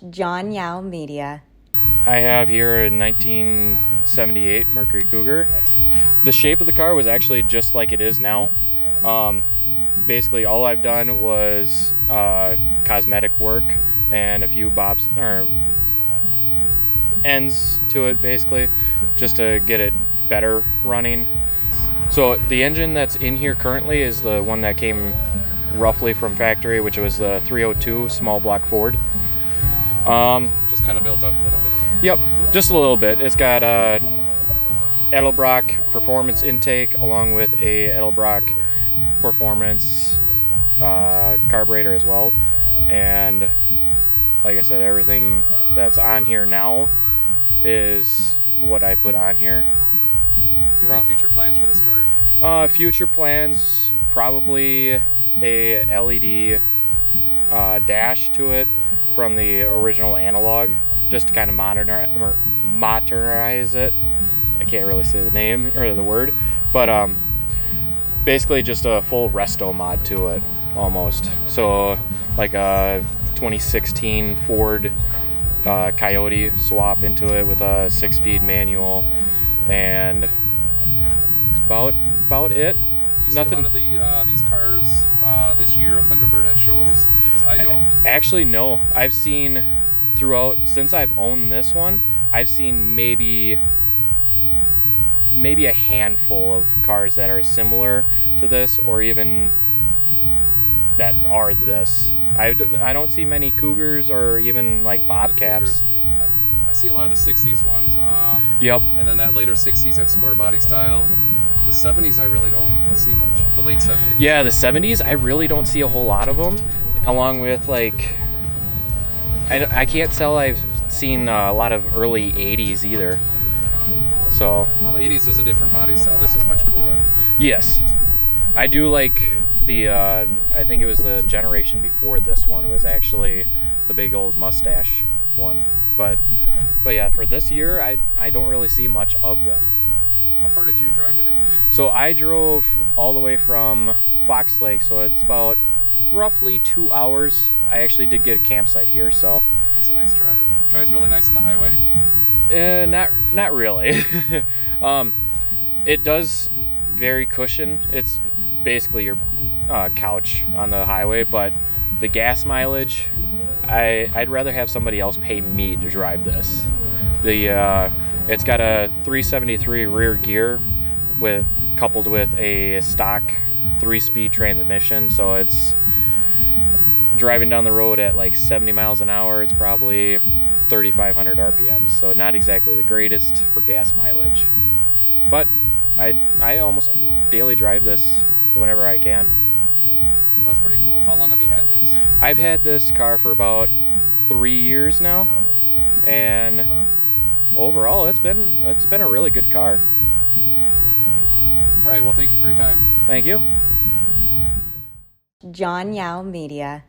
Jauch Media. I have here a 1978 Mercury Cougar. The shape of the car was actually just like it is now. Basically, all I've done was cosmetic work and a few bobs or ends to it, basically, just to get it better running. So the engine that's in here currently is the one that came roughly from factory, which was the 302 small block Ford. Just kind of built up a little bit. Yep, just a little bit. It's got a Edelbrock performance intake along with a Edelbrock performance carburetor as well. And like I said, everything that's on here now is what I put on here. Do you have any future plans for this car? Future plans, probably a LED dash to it from the original analog, just to kind of modernize it. I can't really say the name or the word, but basically just a full resto mod to it almost. So like a 2016 Ford Coyote swap into it with a 6-speed manual, and it's about it. Do you see a lot of these cars this year of Thunderbird at shows? Because I don't. Actually, no. I've seen throughout, since I've owned this one, I've seen maybe a handful of cars that are similar to this, or even that are this. I don't see many Cougars or even like Bobcats. I see a lot of the 60s ones. Yep. And then that later 60s, that square body style. The 70s, I really don't see much. The late 70s. Yeah, the 70s, I really don't see a whole lot of them. Along with, like, I can't tell I've seen a lot of early 80s either. So. Well, the 80s was a different body style. This is much cooler. Yes. I do like the, I think it was the generation before this one. It was actually the big old mustache one. But yeah, for this year, I don't really see much of them. How far did you drive today? So I drove all the way from Fox Lake, so it's about roughly 2 hours. I actually did get a campsite here, so. That's a nice drive. Drives really nice on the highway? Not really. It does very cushion. It's basically your couch on the highway, but the gas mileage, I'd rather have somebody else pay me to drive this. It's got a 373 rear gear coupled with a stock 3-speed transmission, so it's driving down the road at like 70 miles an hour. It's probably 3,500 RPMs, so not exactly the greatest for gas mileage. But I almost daily drive this whenever I can. Well, that's pretty cool. How long have you had this? I've had this car for about 3 years now, and overall, it's been a really good car. All right. Well, thank you for your time. Thank you. Jauch Media.